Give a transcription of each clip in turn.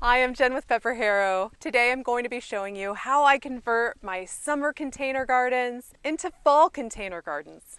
Hi, I'm Jen with PepperHarrow. Today I'm going to be showing you how I convert my summer container gardens into fall container gardens.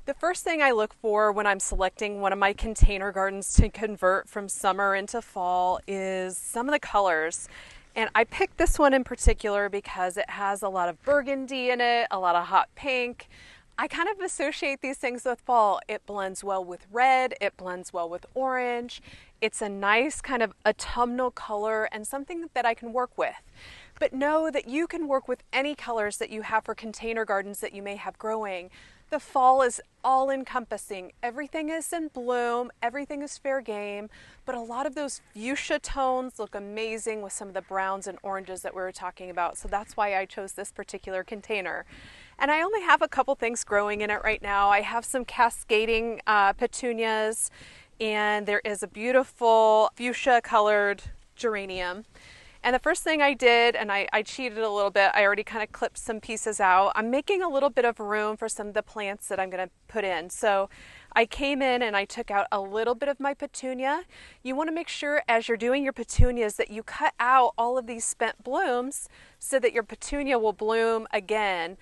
The first thing I look for when I'm selecting one of my container gardens to convert from summer into fall is some of the colors. And I picked this one in particular because it has a lot of burgundy in it, a lot of hot pink. I kind of associate these things with fall. It blends well with red, it blends well with orange. It's a nice kind of autumnal color and something that I can work with. But know that you can work with any colors that you have for container gardens that you may have growing. The fall is all encompassing. Everything is in bloom, everything is fair game, but a lot of those fuchsia tones look amazing with some of the browns and oranges that we were talking about. So that's why I chose this particular container. And I only have a couple things growing in it right now. I have some cascading petunias, and there is a beautiful fuchsia colored geranium. And the first thing I did, and I cheated a little bit, I already kind of clipped some pieces out. I'm making a little bit of room for some of the plants that I'm going to put in. So I came in and I took out a little bit of my petunia. You want to make sure as you're doing your petunias that you cut out all of these spent blooms so that your petunia will bloom again.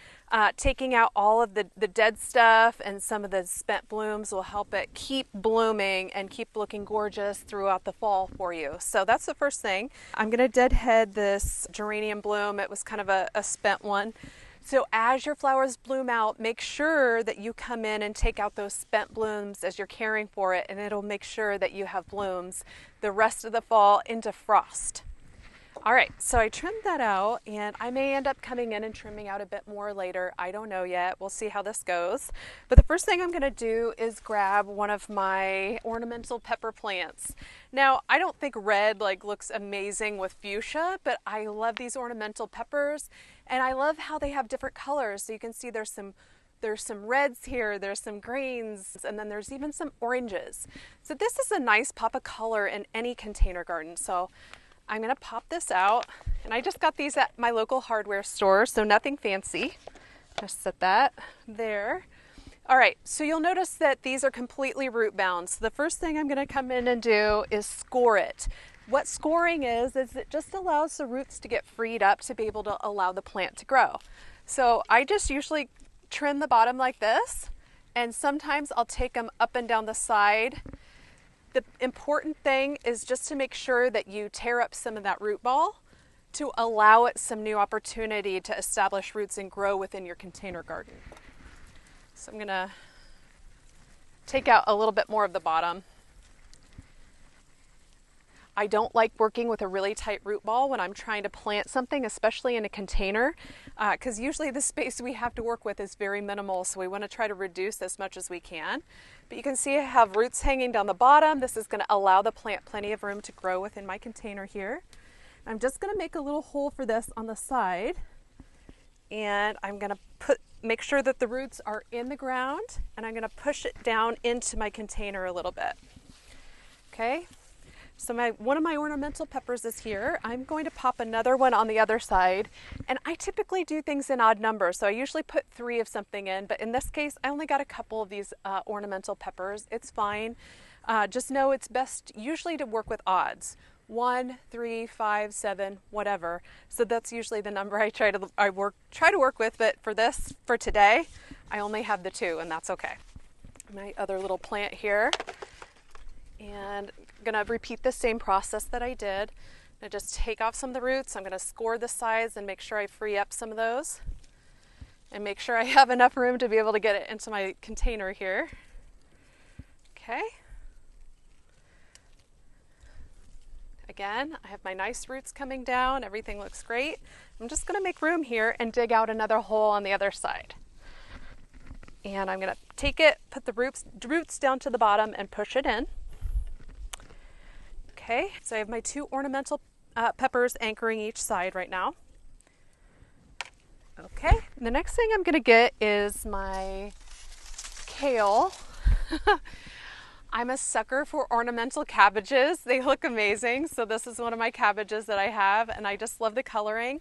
Taking out all of the dead stuff and some of the spent blooms will help it keep blooming and keep looking gorgeous throughout the fall for you. So that's the first thing. I'm going to deadhead this geranium bloom. It was kind of a spent one. So as your flowers bloom out, make sure that you come in and take out those spent blooms as you're caring for it, and it'll make sure that you have blooms the rest of the fall into frost. All right, so I trimmed that out, and I may end up coming in and trimming out a bit more later. I don't know yet. We'll see how this goes. But the first thing I'm going to do is grab one of my ornamental pepper plants. Now, I don't think red looks amazing with fuchsia, but I love these ornamental peppers, and I love how they have different colors. So you can see there's some reds here, there's some greens, and then there's even some oranges. So this is a nice pop of color in any container garden. So I'm going to pop this out, and I just got these at my local hardware store, so nothing fancy. Just set that there. All right, so you'll notice that these are completely root bound. So the first thing I'm going to come in and do is score it. What scoring is it just allows the roots to get freed up to be able to allow the plant to grow. So I just usually trim the bottom like this, and sometimes I'll take them up and down the side. The important thing is just to make sure that you tear up some of that root ball to allow it some new opportunity to establish roots and grow within your container garden. So I'm going to take out a little bit more of the bottom. I don't like working with a really tight root ball when I'm trying to plant something, especially in a container, because usually the space we have to work with is very minimal, so we want to try to reduce as much as we can. But you can see I have roots hanging down the bottom. This is going to allow the plant plenty of room to grow within my container here. I'm just going to make a little hole for this on the side, and I'm going to make sure that the roots are in the ground, and I'm going to push it down into my container a little bit. Okay. So one of my ornamental peppers is here. I'm going to pop another one on the other side, and I typically do things in odd numbers. So I usually put 3 of something in, but in this case, I only got a couple of these ornamental peppers. It's fine. Just know it's best usually to work with odds. 1, 3, 5, 7, whatever. So that's usually the number I try to work with, but for today, I only have the 2, and that's okay. My other little plant here. And I'm going to repeat the same process that I did. I'm going to just take off some of the roots. I'm going to score the sides and make sure I free up some of those. And make sure I have enough room to be able to get it into my container here. Okay. Again, I have my nice roots coming down. Everything looks great. I'm just going to make room here and dig out another hole on the other side. And I'm going to take it, put the roots down to the bottom and push it in. Okay, so I have my 2 ornamental peppers anchoring each side right now. Okay, the next thing I'm going to get is my kale. I'm a sucker for ornamental cabbages. They look amazing. So this is one of my cabbages that I have, and I just love the coloring.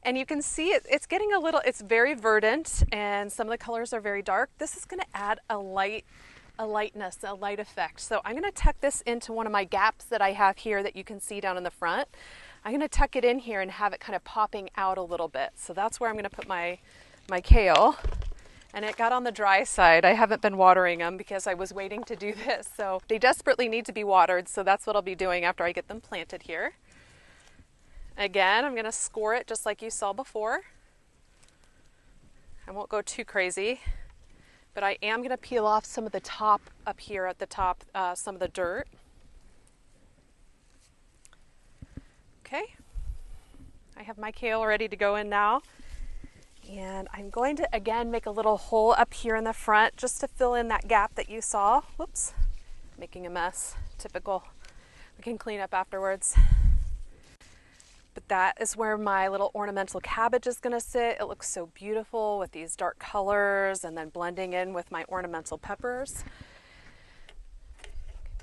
And you can see it's getting a little, it's very verdant, and some of the colors are very dark. This is going to add a lightness, a light effect. So I'm going to tuck this into one of my gaps that I have here that you can see down in the front. I'm going to tuck it in here and have it kind of popping out a little bit. So that's where I'm going to put my kale. And it got on the dry side. I haven't been watering them because I was waiting to do this. So they desperately need to be watered. So that's what I'll be doing after I get them planted here. Again, I'm going to score it just like you saw before. I won't go too crazy, but I am going to peel off some of the top up here at the top, some of the dirt. Okay, I have my kale ready to go in now. And I'm going to, again, make a little hole up here in the front just to fill in that gap that you saw. Whoops, making a mess, typical. We can clean up afterwards. But that is where my little ornamental cabbage is going to sit. It looks so beautiful with these dark colors and then blending in with my ornamental peppers.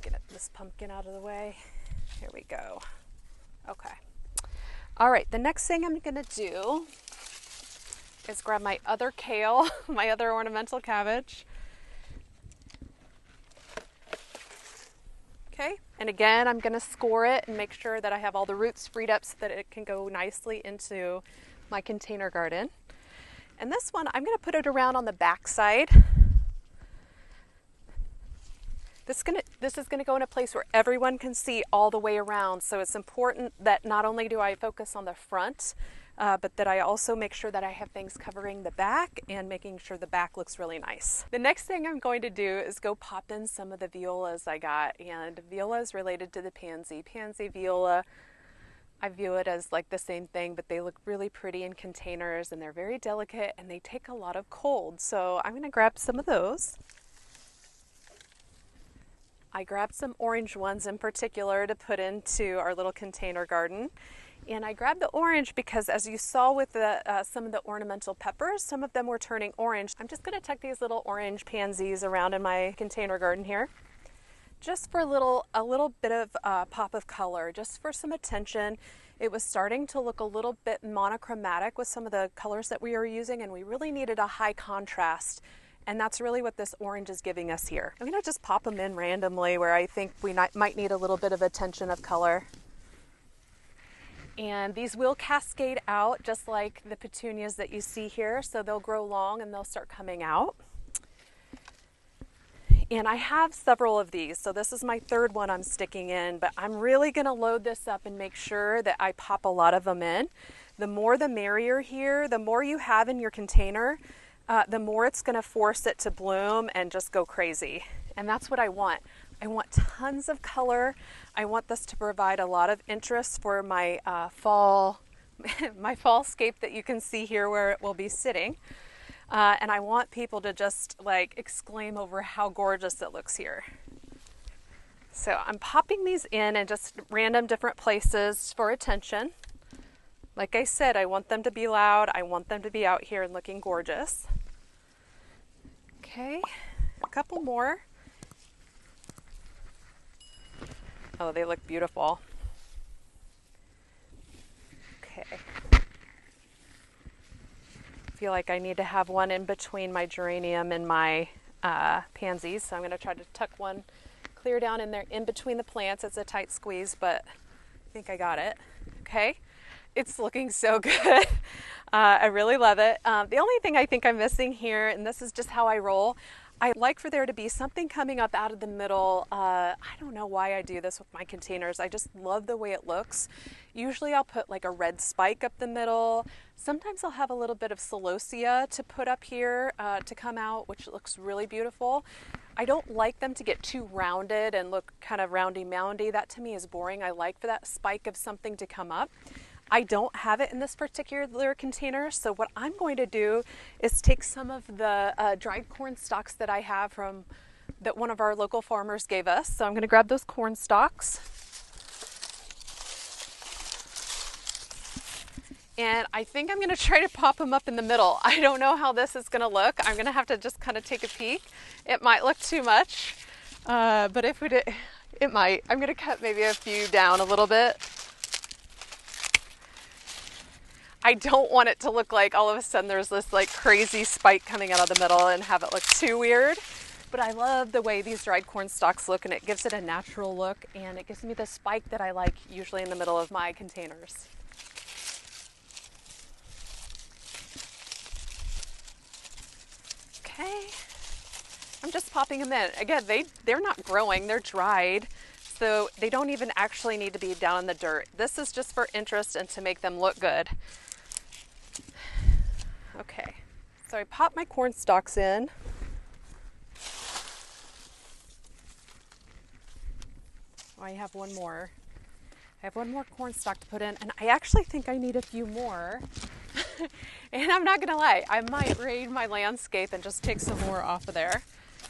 Get this pumpkin out of the way. Here we go. Okay. All right, the next thing I'm going to do is grab my other kale, my other ornamental cabbage. Okay, and again, I'm gonna score it and make sure that I have all the roots freed up so that it can go nicely into my container garden. And this one, I'm gonna put it around on the back side. This is gonna go in a place where everyone can see all the way around. So it's important that not only do I focus on the front, but that I also make sure that I have things covering the back and making sure the back looks really nice. The next thing I'm going to do is go pop in some of the violas I got, and viola is related to the pansy. Pansy, viola, I view it as like the same thing, but they look really pretty in containers and they're very delicate and they take a lot of cold. So I'm gonna grab some of those. I grabbed some orange ones in particular to put into our little container garden. And I grabbed the orange because, as you saw with some of the ornamental peppers, some of them were turning orange. I'm just going to tuck these little orange pansies around in my container garden here, just for a little bit of pop of color, just for some attention. It was starting to look a little bit monochromatic with some of the colors that we were using, and we really needed a high contrast. And that's really what this orange is giving us here. I'm going to just pop them in randomly where I think we might need a little bit of attention of color. And these will cascade out just like the petunias that you see here. So they'll grow long and they'll start coming out. And I have several of these. So this is my third one I'm sticking in, but I'm really gonna load this up and make sure that I pop a lot of them in. The more the merrier here. The more you have in your container, the more it's gonna force it to bloom and just go crazy. And that's what I want. I want tons of color. I want this to provide a lot of interest for my fall scape that you can see here where it will be sitting. And I want people to just like exclaim over how gorgeous it looks here. So I'm popping these in just random different places for attention. Like I said, I want them to be loud. I want them to be out here and looking gorgeous. Okay, a couple more. Oh, they look beautiful. Okay. I feel like I need to have one in between my geranium and my pansies. So I'm going to try to tuck one clear down in there in between the plants. It's a tight squeeze, but I think I got it. Okay. It's looking so good. I really love it. The only thing I think I'm missing here, and this is just how I roll, I like for there to be something coming up out of the middle. I don't know why I do this with my containers. I just love the way it looks. Usually I'll put like a red spike up the middle. Sometimes I'll have a little bit of celosia to put up here to come out, which looks really beautiful. I don't like them to get too rounded and look kind of roundy-moundy. That to me is boring. I like for that spike of something to come up. I don't have it in this particular container, so what I'm going to do is take some of the dried corn stalks that I have that one of our local farmers gave us. So I'm going to grab those corn stalks. And I think I'm going to try to pop them up in the middle. I don't know how this is going to look. I'm going to have to just kind of take a peek. It might look too much. But if we did, it might. I'm going to cut maybe a few down a little bit. I don't want it to look like all of a sudden there's this like crazy spike coming out of the middle and have it look too weird. But I love the way these dried corn stalks look, and it gives it a natural look, and it gives me the spike that I like usually in the middle of my containers. Okay, I'm just popping them in. Again, they're not growing, they're dried, so they don't even actually need to be down in the dirt. This is just for interest and to make them look good. Okay, so I pop my corn stalks in. Oh, I have one more. I have one more corn stalk to put in, and I actually think I need a few more. And I'm not gonna lie, I might raid my landscape and just take some more off of there.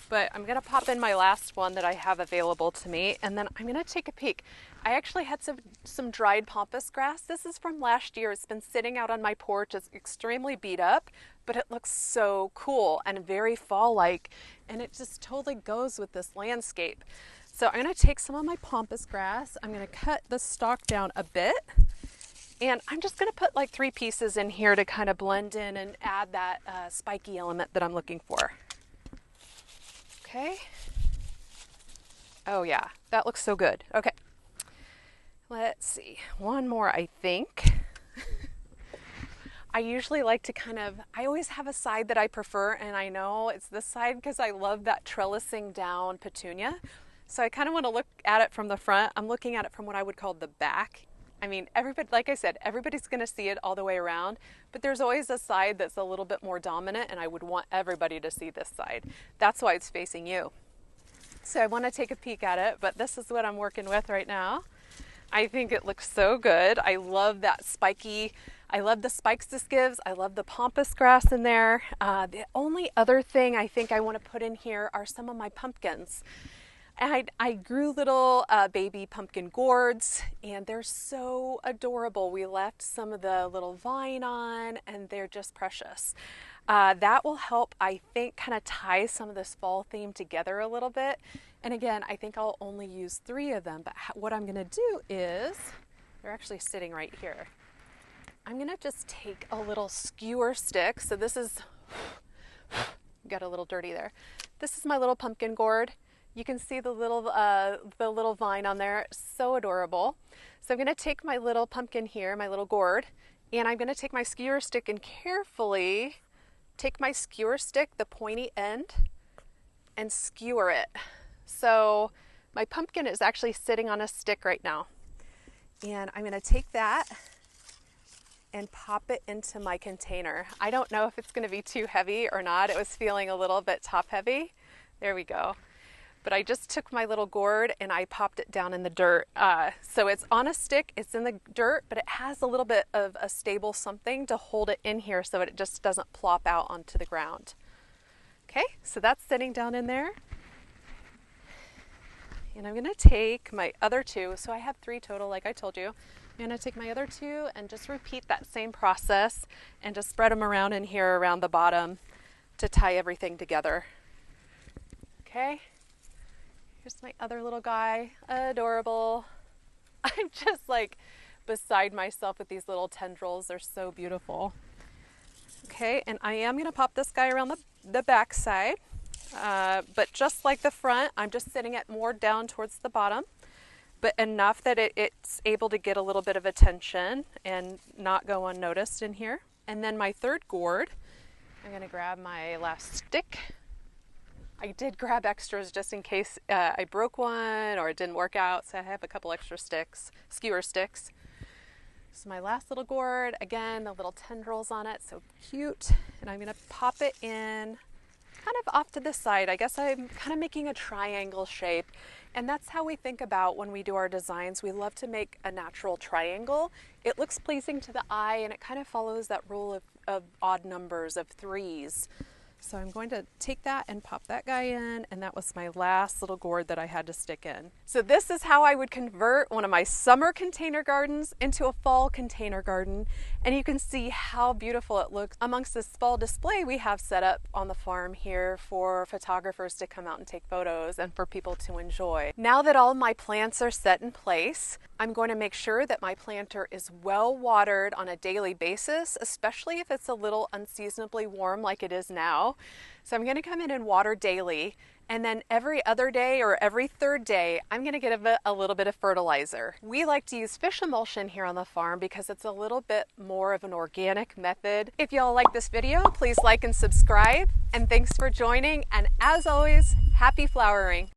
But I'm gonna pop in my last one that I have available to me, and then I'm gonna take a peek. I actually had some dried pampas grass. This is from last year. It's been sitting out on my porch. It's extremely beat up, but it looks so cool and very fall-like, and it just totally goes with this landscape. So I'm gonna take some of my pampas grass. I'm gonna cut the stalk down a bit, and I'm just gonna put like 3 pieces in here to kind of blend in and add that spiky element that I'm looking for. Okay. Oh yeah, that looks so good. Okay. Let's see, one more I think. I usually like to I always have a side that I prefer, and I know it's this side because I love that trellising down petunia. So I kind of want to look at it from the front. I'm looking at it from what I would call the back. I mean, everybody, like I said, everybody's going to see it all the way around, but there's always a side that's a little bit more dominant, and I would want everybody to see this side. That's why it's facing you. So I want to take a peek at it, but this is what I'm working with right now. I think it looks so good. I love that spiky, I love the spikes this gives. I love the pampas grass in there. The only other thing I think I want to put in here are some of my pumpkins. I grew little baby pumpkin gourds, and they're so adorable. We left some of the little vine on, and they're just precious. That will help, I think, kind of tie some of this fall theme together a little bit. And again, I think I'll only use 3 of them, but what I'm gonna do is, they're actually sitting right here. I'm gonna just take a little skewer stick. So this is, got a little dirty there. This is my little pumpkin gourd. You can see the little vine on there, so adorable. So I'm gonna take my little pumpkin here, my little gourd, and I'm gonna take my skewer stick and carefully take my skewer stick, the pointy end, and skewer it. So my pumpkin is actually sitting on a stick right now. And I'm gonna take that and pop it into my container. I don't know if it's gonna be too heavy or not. It was feeling a little bit top heavy. There we go. But I just took my little gourd and I popped it down in the dirt. So it's on a stick, it's in the dirt, but it has a little bit of a stable something to hold it in here so it just doesn't plop out onto the ground. Okay, so that's sitting down in there. And I'm gonna take my other 2, so I have 3 total like I told you. I'm gonna take my other 2 and just repeat that same process and just spread them around in here around the bottom to tie everything together. Okay. Here's my other little guy, adorable. I'm just like beside myself with these little tendrils. They're so beautiful. Okay, and I am gonna pop this guy around the back side, but just like the front, I'm just sitting it more down towards the bottom, but enough that it's able to get a little bit of attention and not go unnoticed in here. And then my 3rd gourd, I'm gonna grab my last stick. I did grab extras just in case I broke one or it didn't work out, so I have a couple extra sticks, skewer sticks. So my last little gourd, again, the little tendrils on it, so cute. And I'm gonna pop it in kind of off to the side. I guess I'm kind of making a triangle shape. And that's how we think about when we do our designs. We love to make a natural triangle. It looks pleasing to the eye, and it kind of follows that rule of odd numbers, of 3s. So I'm going to take that and pop that guy in, and that was my last little gourd that I had to stick in. So this is how I would convert one of my summer container gardens into a fall container garden, and you can see how beautiful it looks amongst this fall display we have set up on the farm here for photographers to come out and take photos and for people to enjoy. Now that all my plants are set in place, I'm going to make sure that my planter is well watered on a daily basis, especially if it's a little unseasonably warm like it is now. So I'm going to come in and water daily, and then every other day or every third day, I'm going to give it a little bit of fertilizer. We like to use fish emulsion here on the farm because it's a little bit more of an organic method. If y'all like this video, please like and subscribe, and thanks for joining, and as always, happy flowering.